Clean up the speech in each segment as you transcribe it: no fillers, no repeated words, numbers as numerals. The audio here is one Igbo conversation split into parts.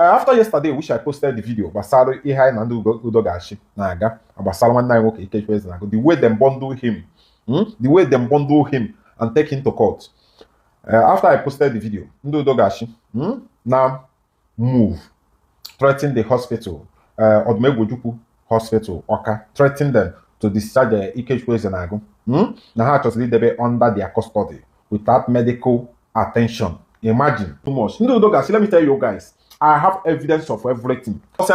after yesterday, which I posted the video, Basaro Ihai Nandu Udogachi Naga, Basaro Nai Ikechwez Nago, the way them bundle him, the way them bundle him and take him to court. After I posted the video, Udogachi now move, threaten the hospital, Odmegujuku Hospital, Oka, threaten them to discharge Ikechwez Nago. Now just leave them under their custody without medical attention. Imagine too much. Udogachi, let me tell you guys. I have evidence of everything. We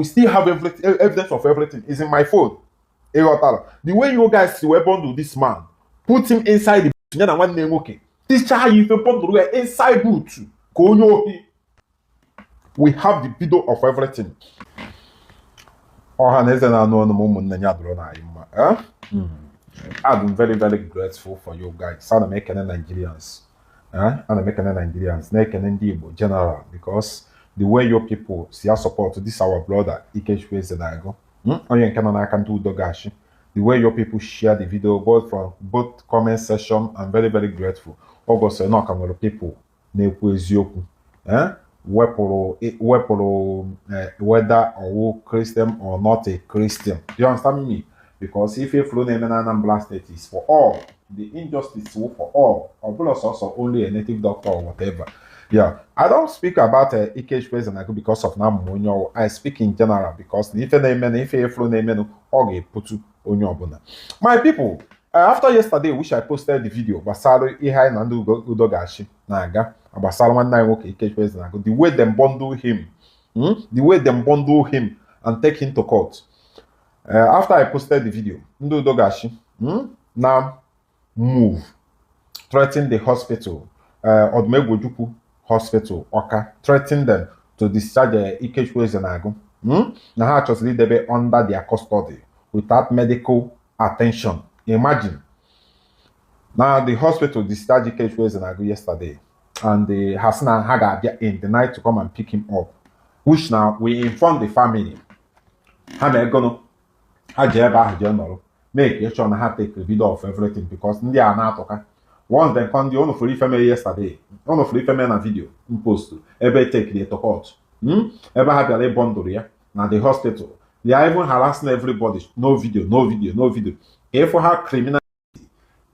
still have evidence of everything. It's in my phone. The way you guys were bundle this man, put him inside the boot. This child you bundle inside boot. We have the video of everything. I'm very, very grateful for you guys. I'm making Nigerians. I'm making Nigerians. Making Igbo general. Because the way your people see our support, this our brother, Ikechwe Zenago. The way your people share the video, both from both comment section, I'm very, very grateful. Also, no can people whether or Christian or not a Christian. Do you understand me? Because if you flow name Anambra State is for all, the injustice for all, or plus also only a native doctor or whatever. Yeah, I don't speak about Ikechwe because of Mmuo. I speak in general because if you flow name okay, putu onyo. My people, after yesterday, which I posted the video, Basaro Ihai Nandu Udogachi Naga, Basaro Ikechwe, the way them bundle him, the way them bundle him and take him to court. After I posted the video, Udogachi now move, threaten the hospital, Odmegujuku Hospital, Oka, threaten them to discharge Ikechwe Zenago. Now just leave them under their custody without medical attention. Imagine. Now the hospital discharged Ikechwe Zenago yesterday, and the Hasna Haga in the night to come and pick him up. Which now we inform the family. Make sure I have take a video of everything because they are not okay. Once they come, the only free family yesterday, only free family na video post. Ever take the to court. Ever have a bundle here now the hospital. They are even harassing everybody. No video, no video, no video. If we have criminal,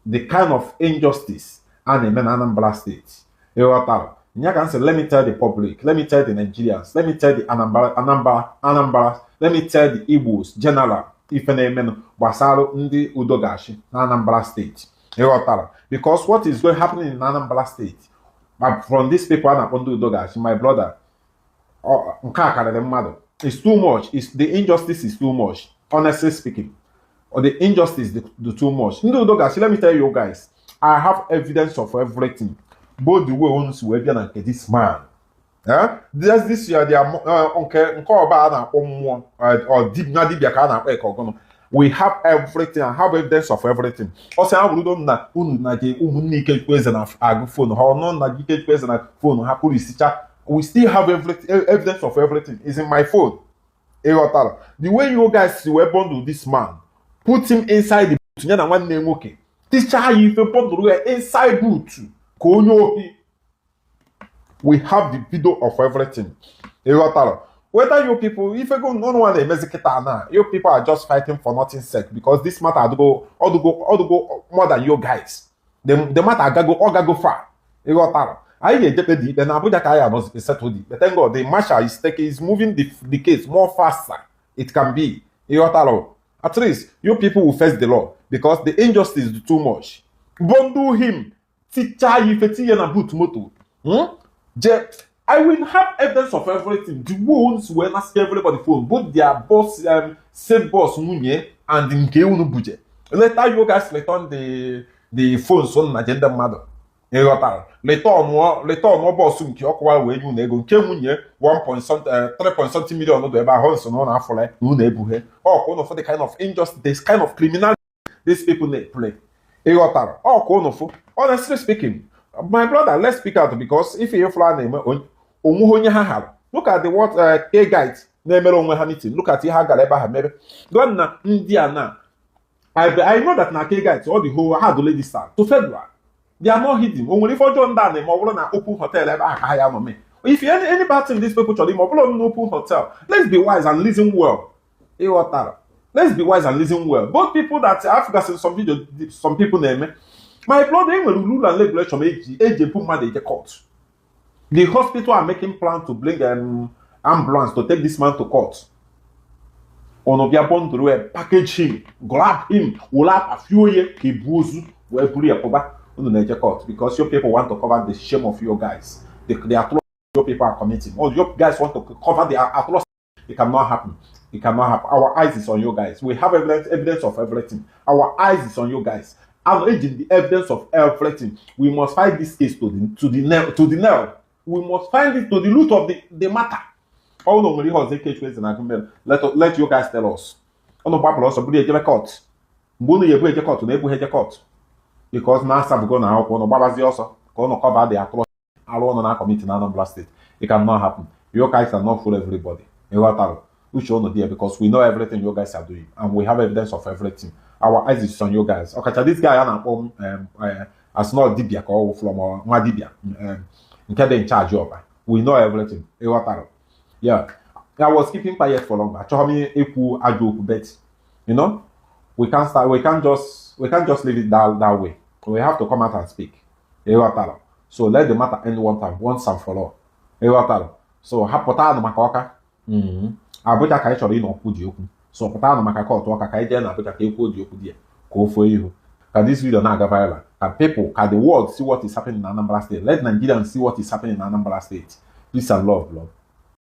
the kind of injustice and in Anambra State. Let me tell the public, let me tell the Nigerians, let me tell the Anambra, let me tell the Igbos general. If a name Basaro Ndi Udogachi, Anambra State. Because what is going to happen in Anambra State, from these people on Udogachi, my brother, it's too much. The injustice is too much, honestly speaking. Or the injustice is too much. Udogachi, let me tell you guys, I have evidence of everything. Both the way ones who have this man. Just this year, they are we have everything. I have evidence of everything. Also, I would not we still have evidence of everything. It's in my phone. The way you guys were bundle this man, put him inside the boot. This child you bundle inside boot. We have the video of everything. Whether you people, if you go no one now, you people are just fighting for nothing's sake because this matter to go more than you guys. The matter go far. I get deputy, then Abuja Kaya was settled. But thank God the marshal is moving the case more faster. It can be. At least you people will face the law because the injustice is too much. Bundle him. I will have evidence of everything. The ones when ask everybody phone, both their boss, said boss Munye and the Nkeunu budget. Later you guys return the phones on agenda matter. Later on boss Nkiyokwa when you nego Munye 3 million no eba horse no na afole no na ebuhe. Oh, for the kind of injustice, this kind of criminality these people play. Honestly speaking, my brother, let's speak out because if you fly name look at the what K guides name meeting. Look at Ghana, India now. I know that na K guides all the whole had to lady start to federal. They are not hidden. Only for John Dan, they na open hotel. If any bad thing, these people should open hotel. Let's be wise and listen well. Let's be wise and listen well. Both people that Africa seen some video, some people name my blood they will rule and regulation age put man they court. The hospital are making plans to bring ambulance to take this man to court. Onobia Bondre package him, grab him, will have a few years, he booze, where Buria Koba, court, because your people want to cover the shame of your guys. The atrocity your people are committing. Or your guys want to cover the atrocity. It cannot happen. It cannot happen. Our eyes is on you guys. We have evidence of everything. Our eyes is on you guys. I'm urging the evidence of everything. We must find this case to the nail. We must find it to the root of the matter. All no let you guys tell us. On the Bible also put a court. Mbunu ye bue court na ebu court. Because now some go now on Babazi also gonna cover the atrocity alone on committee in Anambra State. It cannot happen. You guys cannot fool everybody. We should know there because we know everything you guys are doing and we have evidence of everything. Our eyes is on you guys. Okay, this guy as not Dibia call from Dibia. In charge of. We know everything. Yeah. I was keeping quiet for long. But you know, we can't just leave it that way. We have to come out and speak. So let the matter end once and for all. So hapota no makoka. Abuja ka chọrọ ịnọ okwu dị okwu. So pụta na maka court ọka ka ije na Abuja ka ekwu dị okwu dị. Ka ofu ihu. Can this video na-aga viral? Can the world see what is happening in Anambra State? Let Nigerians see what is happening in Anambra State. Peace and love, Lord.